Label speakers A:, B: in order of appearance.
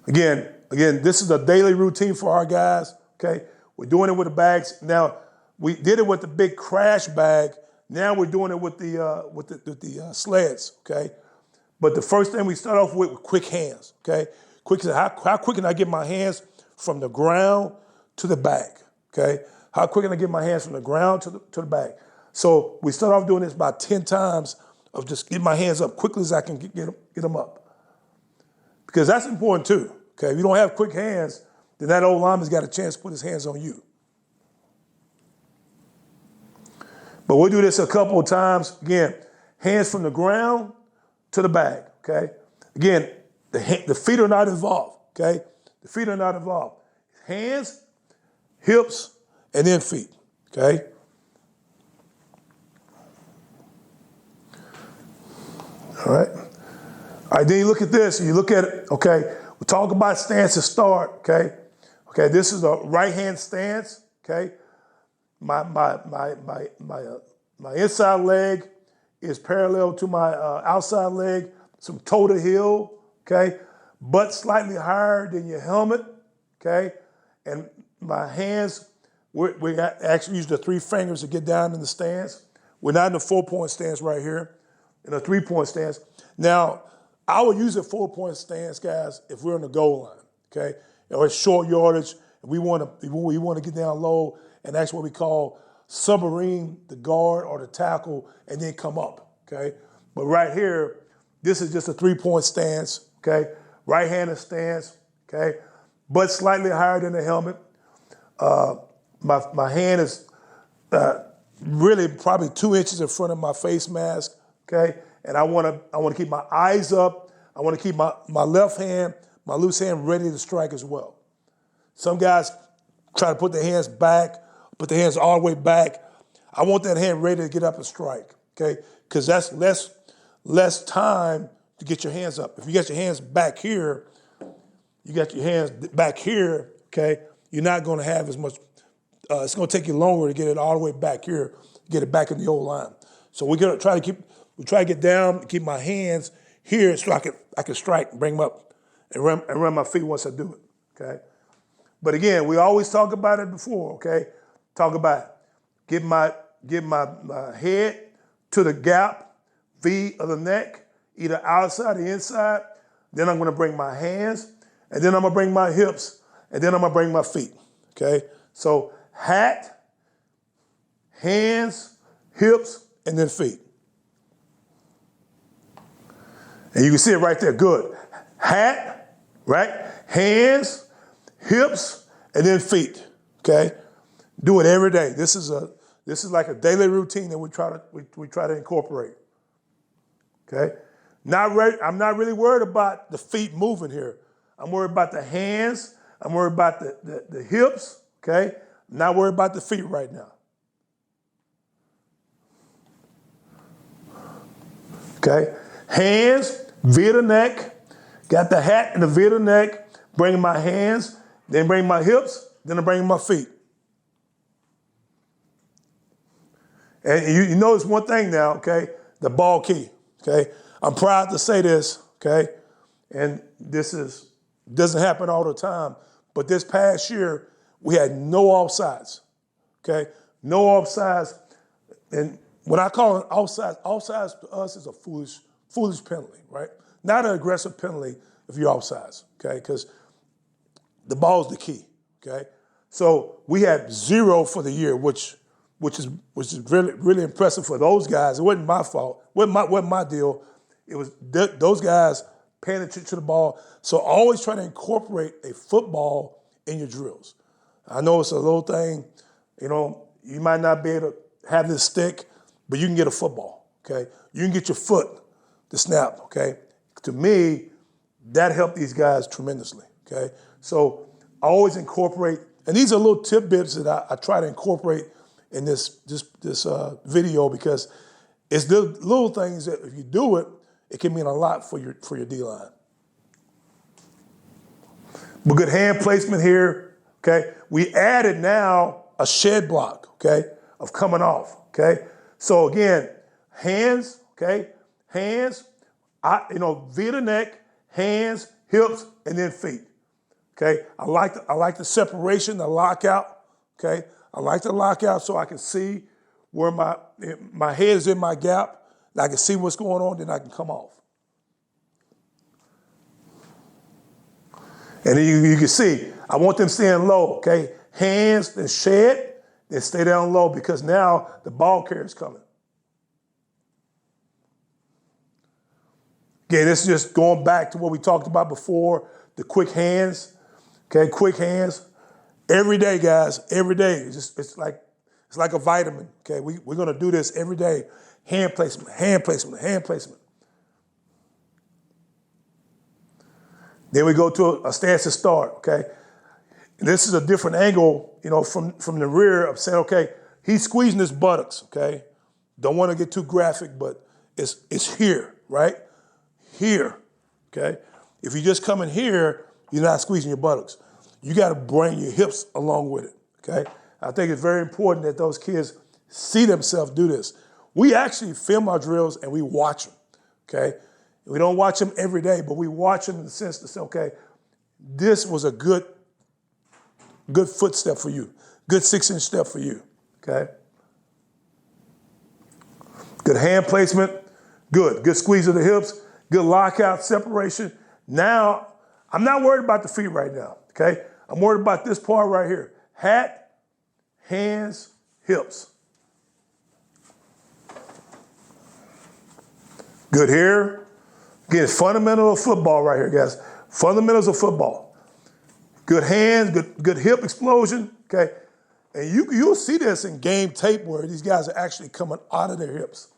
A: Again, this is a daily routine for our guys, okay? We're doing it with the bags. Now, we did it with the big crash bag. Now we're doing it with the sleds, okay? But the first thing we start off with quick hands, okay? How quick can I get my hands from the ground to the bag, okay? How quick can I get my hands from the ground to the bag? So we start off doing this about 10 times of just getting my hands up quickly as I can get them up. Because that's important too, okay? If you don't have quick hands, then that old lineman's got a chance to put his hands on you. But we'll do this a couple of times. Again, hands from the ground to the bag, okay? Again, the feet are not involved, okay? The feet are not involved. Hands, hips, and then feet, okay? All right. All right, then you look at this, and you look at it, okay? We talk about stance to start, okay? Okay, this is a right hand stance, okay? My inside leg is parallel to my outside leg, some toe to heel, okay? Butt slightly higher than your helmet, okay? And my hands, we actually use the 3 fingers to get down in the stance. We're not in the 4-point stance right here, in a 3-point stance. Now, I would use a 4-point stance, guys, if we're on the goal line, okay? Or it's short yardage, and we want to get down low, and that's what we call submarine the guard or the tackle and then come up, okay? But right here, this is just a 3-point stance, okay? Right-handed stance, okay? Butt slightly higher than the helmet. My hand is really probably 2 inches in front of my face mask, okay? And I want to keep my eyes up. I want to keep my left hand, my loose hand ready to strike as well. Some guys try to put their hands back, put their hands all the way back. I want that hand ready to get up and strike, okay? Because that's less time to get your hands up. If you got your hands back here, okay, you're not going to have as much, it's going to take you longer to get it all the way back here, get it back in the old line. So we're going to try to get down, keep my hands here so I can strike, bring them up, and run my feet once I do it, okay? But again, we always talk about it before, okay? Talk about get my head to the gap, V of the neck, either outside or inside. Then I'm gonna bring my hands, and then I'm gonna bring my hips, and then I'm gonna bring my feet, okay? So hat, hands, hips, and then feet. And you can see it right there, good. Hat, right? Hands, hips, and then feet, okay? Do it every day. This is like a daily routine that we try to incorporate, okay? I'm not really worried about the feet moving here. I'm worried about the hands. I'm worried about the hips, okay? I'm not worried about the feet right now. Okay? Hands, V to neck. Got the hat and the V to neck. Bring my hands, then bring my hips, then I bring my feet. And you notice one thing now, okay? The ball key, okay? I'm proud to say this, okay? And this doesn't happen all the time, but this past year, we had no offsides, okay? No offsides. And when I call it offsides to us is a foolish penalty, right? Not an aggressive penalty if you're offsides, okay? Because the ball's the key, okay? So we had 0 for the year, which is really, really impressive for those guys. It wasn't my fault. It wasn't my deal. It was those guys paying attention to the ball. So always try to incorporate a football in your drills. I know it's a little thing, you might not be able to have this stick, but you can get a football, okay? You can get your foot to snap, okay? To me, that helped these guys tremendously, okay? So I always incorporate, and these are little tidbits that I try to incorporate in this video because it's the little things that if you do it, it can mean a lot for your D-line. But good hand placement here, okay? We added now a shed block, okay, of coming off, okay? So again, hands, okay? Hands, V to neck, hands, hips, and then feet, okay? I like the separation, the lockout, okay? I like the lockout so I can see where my head is in my gap, and I can see what's going on, then I can come off. And then you can see, I want them staying low, okay? Hands, then shed, then stay down low because now the ball carrier is coming. Again, this is just going back to what we talked about before, the quick hands, okay? Quick hands. Every day, guys, every day. It's like a vitamin, okay? We're going to do this every day. Hand placement, hand placement, hand placement. Then we go to a stance to start, okay? And this is a different angle, from the rear of saying, okay, he's squeezing his buttocks, okay? Don't want to get too graphic, but it's here, right? Here, okay? If you just come in here, you're not squeezing your buttocks. You got to bring your hips along with it, okay? I think it's very important that those kids see themselves do this. We actually film our drills and we watch them, okay? We don't watch them every day, but we watch them in the sense to say, okay, this was a good footstep for you, good 6-inch step for you, okay? Good hand placement, good squeeze of the hips, good lockout separation. Now, I'm not worried about the feet right now, okay? I'm worried about this part right here. Hat, hands, hips. Good here. Again, fundamental of football right here, guys. Fundamentals of football. Good hands, good hip explosion, okay? And you'll see this in game tape where these guys are actually coming out of their hips.